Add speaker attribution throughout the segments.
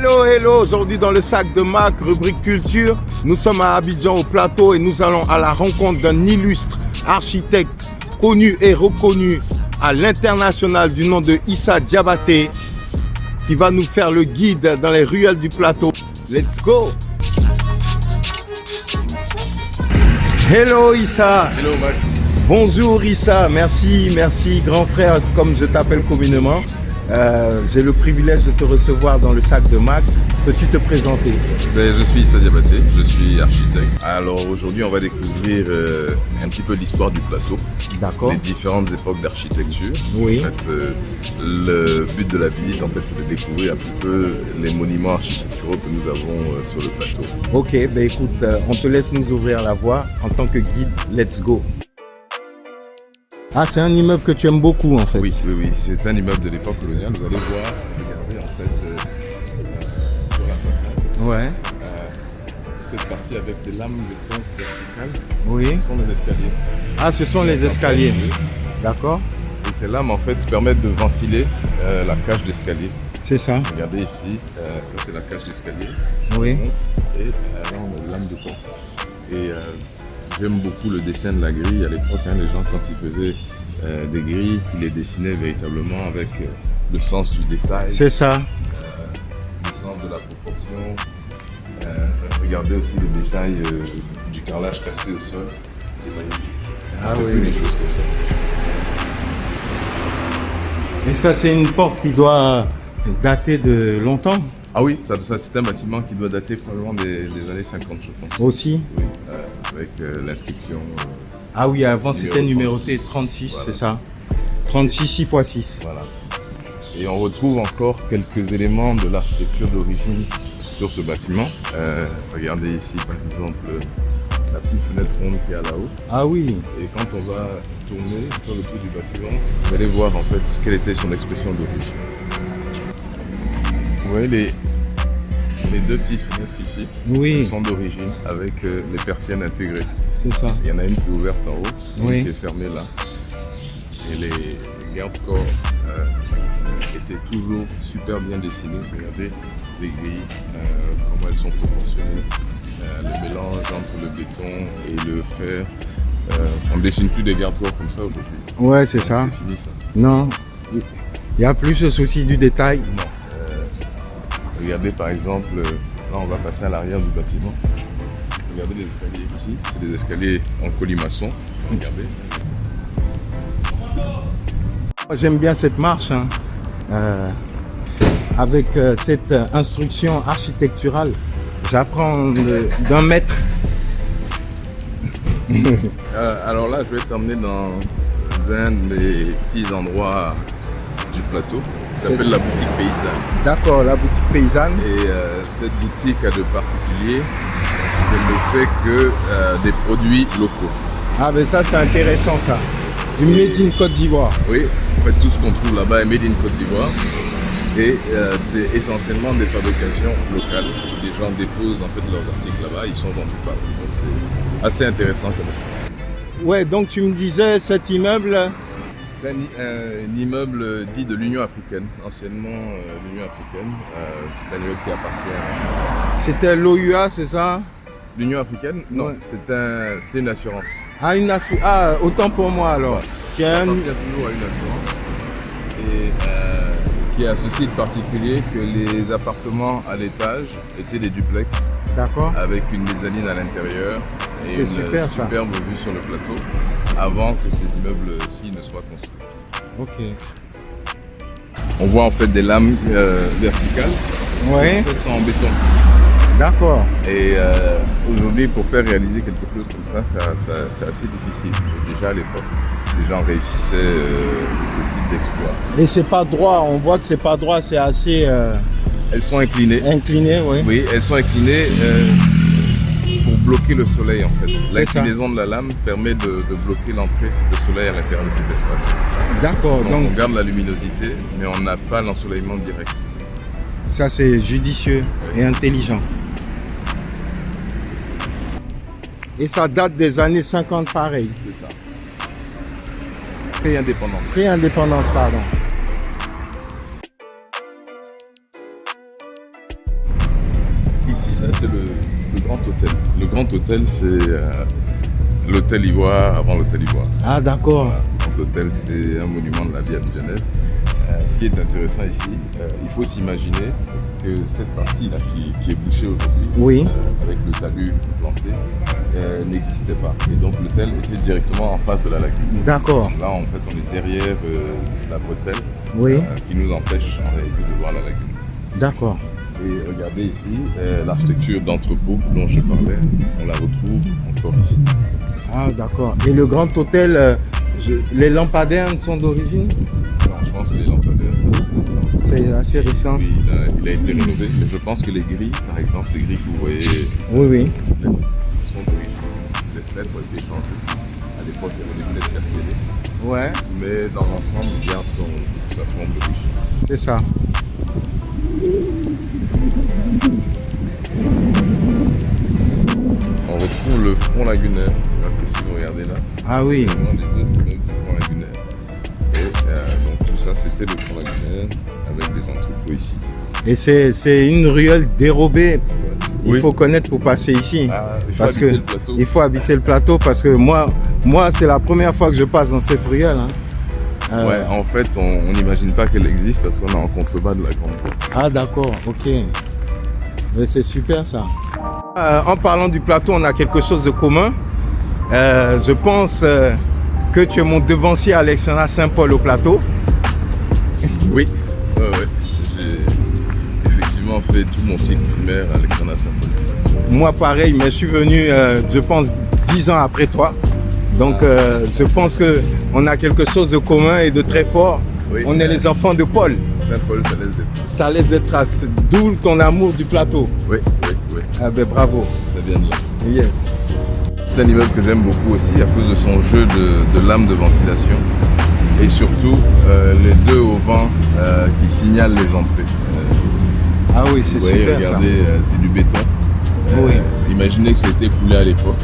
Speaker 1: Hello, hello, aujourd'hui dans le sac de Mac, rubrique culture, nous sommes à Abidjan au plateau et nous allons à la rencontre d'un illustre architecte connu et reconnu à l'international du nom de Issa Diabaté qui va nous faire le guide dans les ruelles du plateau. Let's go! Hello Issa!
Speaker 2: Hello Mac.
Speaker 1: Bonjour Issa, merci grand frère comme je t'appelle communément. J'ai le privilège de te recevoir dans le sac de Mac. Peux-tu te présenter?
Speaker 2: Je suis Issa Diabaté, je suis architecte. Alors aujourd'hui on va découvrir un petit peu l'histoire du plateau.
Speaker 1: D'accord.
Speaker 2: Les différentes époques d'architecture.
Speaker 1: Oui.
Speaker 2: En fait, le but de la visite en fait, c'est de découvrir un petit peu les monuments architecturaux que nous avons sur le plateau.
Speaker 1: Ok, ben écoute, on te laisse nous ouvrir la voie en tant que guide. Let's go. Ah, c'est un immeuble que tu aimes beaucoup en fait.
Speaker 2: Oui, c'est un immeuble de l'époque coloniale. Vous allez voir, regardez en fait sur la façade.
Speaker 1: Ouais.
Speaker 2: Cette partie avec des lames de béton verticales.
Speaker 1: Oui.
Speaker 2: Ce sont les escaliers.
Speaker 1: Ah, ce sont les escaliers. D'accord.
Speaker 2: Et ces lames en fait permettent de ventiler la cage d'escalier.
Speaker 1: C'est ça.
Speaker 2: Regardez ici, ça c'est la cage d'escalier.
Speaker 1: Oui.
Speaker 2: Et là on a une lame de béton. Et j'aime beaucoup le dessin de la grille à l'époque. Les gens quand ils faisaient des grilles, ils les dessinaient véritablement avec le sens du détail.
Speaker 1: C'est ça.
Speaker 2: Le sens de la proportion. Regardez aussi les détails du carrelage cassé au sol. C'est magnifique.
Speaker 1: Ah
Speaker 2: On fait
Speaker 1: oui.
Speaker 2: plus les choses comme ça.
Speaker 1: Et ça, c'est une porte qui doit dater de longtemps
Speaker 2: Ah oui, ça c'est un bâtiment qui doit dater probablement des années 50, je pense.
Speaker 1: aussi.
Speaker 2: Oui, avec l'inscription.
Speaker 1: Ah oui, avant c'était numéroté
Speaker 2: 36,
Speaker 1: 36,
Speaker 2: voilà.
Speaker 1: c'est ça. 36, 6 x 6.
Speaker 2: Voilà. Et on retrouve encore quelques éléments de l'architecture d'origine sur ce bâtiment. Regardez ici par exemple la petite fenêtre ronde qui est à là-haut.
Speaker 1: Ah oui.
Speaker 2: Et quand on va tourner sur le tour du bâtiment, vous allez voir en fait quelle était son expression d'origine. Vous voyez les deux petites fenêtres ici
Speaker 1: Oui,
Speaker 2: sont d'origine avec les persiennes intégrées.
Speaker 1: c'est ça.
Speaker 2: Il y en a une qui est ouverte en haut,
Speaker 1: Oui.
Speaker 2: une qui est fermée là. Et les garde-corps étaient toujours super bien dessinés. Regardez les grilles, comment elles sont proportionnées, le mélange entre le béton et le fer. On ne dessine plus des garde-corps comme ça aujourd'hui.
Speaker 1: Ouais, c'est ça.
Speaker 2: C'est fini ça.
Speaker 1: Non, il n'y a plus ce souci du détail.
Speaker 2: Non. Regardez par exemple, là on va passer à l'arrière du bâtiment. Regardez les escaliers ici, c'est des escaliers en colimaçon. Regardez.
Speaker 1: J'aime bien cette marche, hein. Avec cette instruction architecturale. J'apprends d'un maître.
Speaker 2: Alors là, je vais t'emmener dans un des petits endroits du plateau qui s'appelle la boutique paysanne.
Speaker 1: D'accord, la boutique paysanne.
Speaker 2: Et cette boutique a de particulier le fait que des produits locaux.
Speaker 1: Ah ben ça c'est intéressant ça. Du Made in Côte d'Ivoire.
Speaker 2: Oui, en fait tout ce qu'on trouve là-bas est made in Côte d'Ivoire. Et c'est essentiellement des fabrications locales. Les gens déposent en fait leurs articles là-bas, ils sont vendus par eux. Donc c'est assez intéressant comme espace.
Speaker 1: Ouais, donc tu me disais cet immeuble.
Speaker 2: C'est un immeuble dit de l'Union africaine, anciennement l'Union africaine. C'est un immeuble qui appartient à
Speaker 1: C'était l'OUA, c'est ça?
Speaker 2: l'Union africaine. Non,
Speaker 1: Ouais.
Speaker 2: c'est une assurance.
Speaker 1: Ah, autant pour moi alors.
Speaker 2: Ouais.
Speaker 1: Qui
Speaker 2: Ça
Speaker 1: a
Speaker 2: appartient toujours à une assurance. Et qui a ceci de particulier que les appartements à l'étage étaient des duplex
Speaker 1: D'accord.
Speaker 2: avec une mezzanine à l'intérieur et
Speaker 1: C'est
Speaker 2: une
Speaker 1: super, ça.
Speaker 2: superbe vue sur le plateau avant que ces immeubles-ci ne soient construits.
Speaker 1: Ok.
Speaker 2: On voit en fait des lames verticales
Speaker 1: Ouais,
Speaker 2: en fait, sont en béton.
Speaker 1: d'accord.
Speaker 2: Et aujourd'hui, pour faire réaliser quelque chose comme ça, c'est assez difficile. Et déjà à l'époque, les gens réussissaient ce type d'exploit.
Speaker 1: Et c'est pas droit, on voit que c'est pas droit, c'est assez
Speaker 2: Elles sont inclinées.
Speaker 1: incliné, oui.
Speaker 2: Oui, elles sont inclinées pour bloquer le soleil en fait.
Speaker 1: C'est ça.
Speaker 2: L'inclinaison de la lame permet de bloquer l'entrée de soleil à l'intérieur de cet espace.
Speaker 1: D'accord,
Speaker 2: Donc
Speaker 1: donc
Speaker 2: on garde la luminosité, mais on n'a pas l'ensoleillement direct.
Speaker 1: ça c'est judicieux et intelligent. Et ça date des années 50 pareil.
Speaker 2: C'est ça. Pré-indépendance.
Speaker 1: Pré-indépendance, pardon.
Speaker 2: c'est le Grand Hôtel. Le Grand Hôtel, c'est l'Hôtel Ivoire avant l'Hôtel Ivoire.
Speaker 1: Ah, d'accord.
Speaker 2: Voilà. Le Grand Hôtel, c'est un monument de la vie abidjanaise. Ce qui est intéressant ici, il faut s'imaginer que cette partie-là qui est bouchée aujourd'hui,
Speaker 1: Oui.
Speaker 2: avec le talus planté, n'existait pas. Et donc l'hôtel était directement en face de la lagune.
Speaker 1: D'accord.
Speaker 2: Là, en fait, on est derrière la bretelle
Speaker 1: Oui.
Speaker 2: qui nous empêche en réalité de voir la lagune.
Speaker 1: D'accord.
Speaker 2: Et regardez ici, l'architecture d'entrepôt dont je parlais, on la retrouve encore ici.
Speaker 1: Ah, d'accord. Et le Grand Hôtel, les lampadaires sont d'origine?
Speaker 2: Non, je pense que les lampadaires,
Speaker 1: C'est assez récent.
Speaker 2: oui, il a été rénové, mais je pense que les grilles, par exemple, les grilles que vous voyez,
Speaker 1: Oui, oui.
Speaker 2: sont d'origine. Les fenêtres ont été changées. À l'époque, il y avait des fenêtres cassées,
Speaker 1: Ouais.
Speaker 2: mais dans l'ensemble, il garde sa forme d'origine.
Speaker 1: C'est ça.
Speaker 2: On retrouve le front lagunaire, si vous regardez là.
Speaker 1: Ah oui.
Speaker 2: C'est vraiment des autres immeubles du front lagunaire. Et donc tout ça, c'était le front lagunaire avec des entrepôts ici.
Speaker 1: Et c'est une ruelle dérobée. Il
Speaker 2: Oui.
Speaker 1: faut connaître pour passer ici.
Speaker 2: Il faut
Speaker 1: Parce
Speaker 2: habiter
Speaker 1: que
Speaker 2: le plateau.
Speaker 1: il faut habiter le plateau parce que moi c'est la première fois que je passe dans cette ruelle. Hein.
Speaker 2: Ouais, en fait, on n'imagine pas qu'elle existe parce qu'on est en contrebas de la grande voie.
Speaker 1: Ah d'accord, ok. Mais c'est super ça. En parlant du plateau, on a quelque chose de commun. Je pense que tu es mon devancier à l'Externat Saint-Paul au plateau.
Speaker 2: Oui, ouais. J'ai effectivement fait tout mon cycle primaire à l'Externat Saint-Paul.
Speaker 1: Moi pareil, mais je suis venu, je pense, 10 ans après toi. Donc je pense qu'on a quelque chose de commun et de très fort.
Speaker 2: Oui.
Speaker 1: On est les enfants de Paul.
Speaker 2: Saint-Paul, ça laisse des traces.
Speaker 1: Ça laisse des traces. D'où ton amour du plateau.
Speaker 2: Oui.
Speaker 1: Ah ben bravo.
Speaker 2: Ça vient de là.
Speaker 1: Yes.
Speaker 2: C'est un immeuble que j'aime beaucoup aussi à cause de son jeu de lames de ventilation et surtout les deux auvents qui signalent les entrées.
Speaker 1: Ah oui, c'est
Speaker 2: Vous voyez,
Speaker 1: super
Speaker 2: regardez, c'est du béton.
Speaker 1: Oui.
Speaker 2: Imaginez que c'était coulé à l'époque.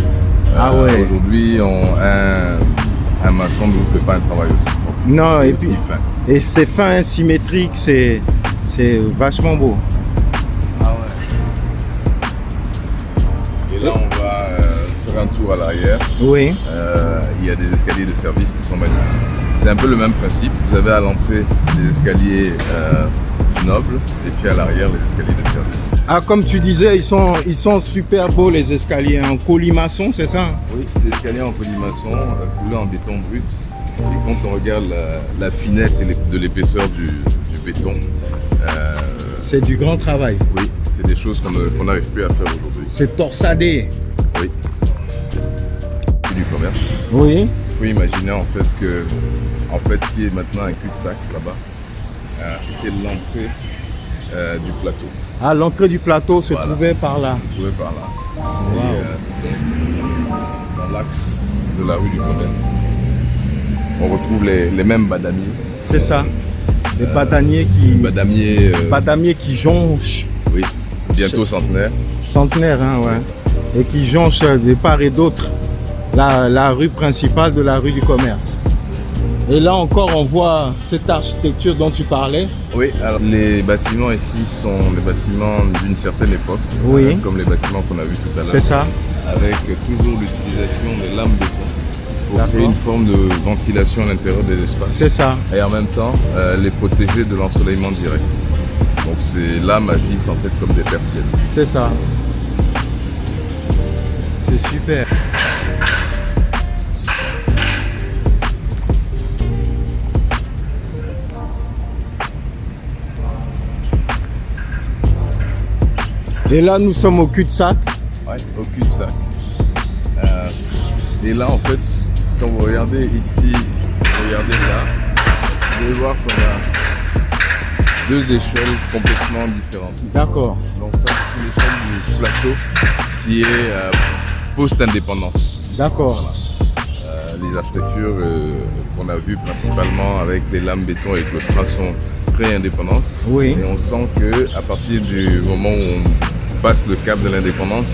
Speaker 1: Ah ouais.
Speaker 2: Aujourd'hui, un maçon ne vous fait pas un travail aussi propre.
Speaker 1: ça. Non, et
Speaker 2: aussi
Speaker 1: puis
Speaker 2: fin.
Speaker 1: et c'est fin, symétrique, c'est vachement beau.
Speaker 2: Ah ouais. Et là, on va faire un tour à l'arrière.
Speaker 1: Oui.
Speaker 2: Il y a des escaliers de service qui sont magnifiques. C'est un peu le même principe. Vous avez à l'entrée des escaliers nobles et puis à l'arrière les escaliers de service.
Speaker 1: Ah, comme tu disais, ils sont super beaux les escaliers en colimaçon, c'est ça?
Speaker 2: Oui, c'est escaliers en colimaçon coulés en béton brut. Et quand on regarde la finesse et de l'épaisseur du béton,
Speaker 1: C'est du grand travail.
Speaker 2: oui, c'est des choses qu'on n'arrive plus à faire aujourd'hui.
Speaker 1: C'est torsadé.
Speaker 2: Oui. Et du commerce.
Speaker 1: Oui.
Speaker 2: Il faut imaginer en fait ce qui est maintenant un cul-de-sac là-bas, était l'entrée du plateau.
Speaker 1: Ah, l'entrée du plateau se
Speaker 2: Voilà.
Speaker 1: trouvait par là.
Speaker 2: Vous pouvez par là.
Speaker 1: Wow.
Speaker 2: Et dans l'axe de la rue du commerce, on retrouve les mêmes badamiers.
Speaker 1: C'est ça. Les badamiers
Speaker 2: Badamiers,
Speaker 1: qui jonchent,
Speaker 2: oui, bientôt centenaire.
Speaker 1: centenaires, hein, ouais. Et qui jonchent de part et d'autre la rue principale de la rue du commerce. Et là encore, on voit cette architecture dont tu parlais.
Speaker 2: Oui, alors les bâtiments ici sont des bâtiments d'une certaine époque,
Speaker 1: Oui.
Speaker 2: comme les bâtiments qu'on a vus tout à l'heure.
Speaker 1: C'est ça.
Speaker 2: Avec toujours l'utilisation des lames béton pour créer
Speaker 1: D'accord.
Speaker 2: une forme de ventilation à l'intérieur des espaces.
Speaker 1: C'est ça.
Speaker 2: Et en même temps, les protéger de l'ensoleillement direct. Donc ces lames agissent en fait comme des persiennes.
Speaker 1: C'est ça. C'est super. Et là, nous sommes au cul-de-sac.
Speaker 2: Ouais, au cul-de-sac. Et là, en fait, quand vous regardez ici, regardez là, vous allez voir qu'on a deux échelles complètement différentes.
Speaker 1: D'accord.
Speaker 2: Donc ça, c'est l'échelle du plateau qui est post-indépendance.
Speaker 1: D'accord.
Speaker 2: Les architectures qu'on a vues principalement avec les lames béton et claustras sont pré-indépendance.
Speaker 1: Oui.
Speaker 2: Et on sent qu'à partir du moment où on passe le cap de l'indépendance,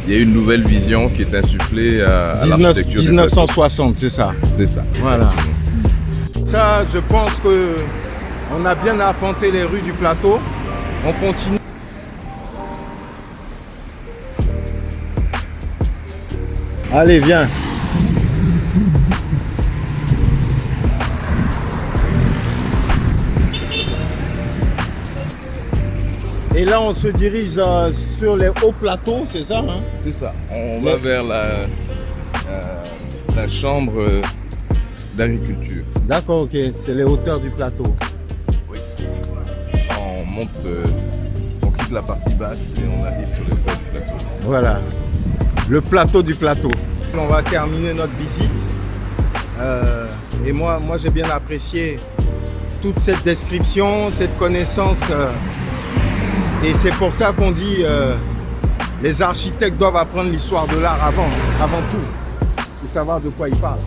Speaker 2: il y a une nouvelle vision qui est insufflée à l'architecture.
Speaker 1: 1960, c'est ça.
Speaker 2: C'est ça.
Speaker 1: Voilà.
Speaker 2: Exactement.
Speaker 1: Ça, je pense que on a bien arpenté les rues du plateau. On continue. Allez, viens. Et là, on se dirige sur les hauts plateaux, c'est ça, hein?
Speaker 2: C'est ça. On va vers la chambre d'agriculture.
Speaker 1: D'accord, ok. C'est les hauteurs du plateau.
Speaker 2: Oui. On monte, on quitte la partie basse et on arrive sur les hauteurs du plateau.
Speaker 1: Voilà. Le plateau du plateau. On va terminer notre visite. Et moi j'ai bien apprécié toute cette description, cette connaissance. Et c'est pour ça qu'on dit les architectes doivent apprendre l'histoire de l'art avant tout, pour savoir de quoi ils parlent.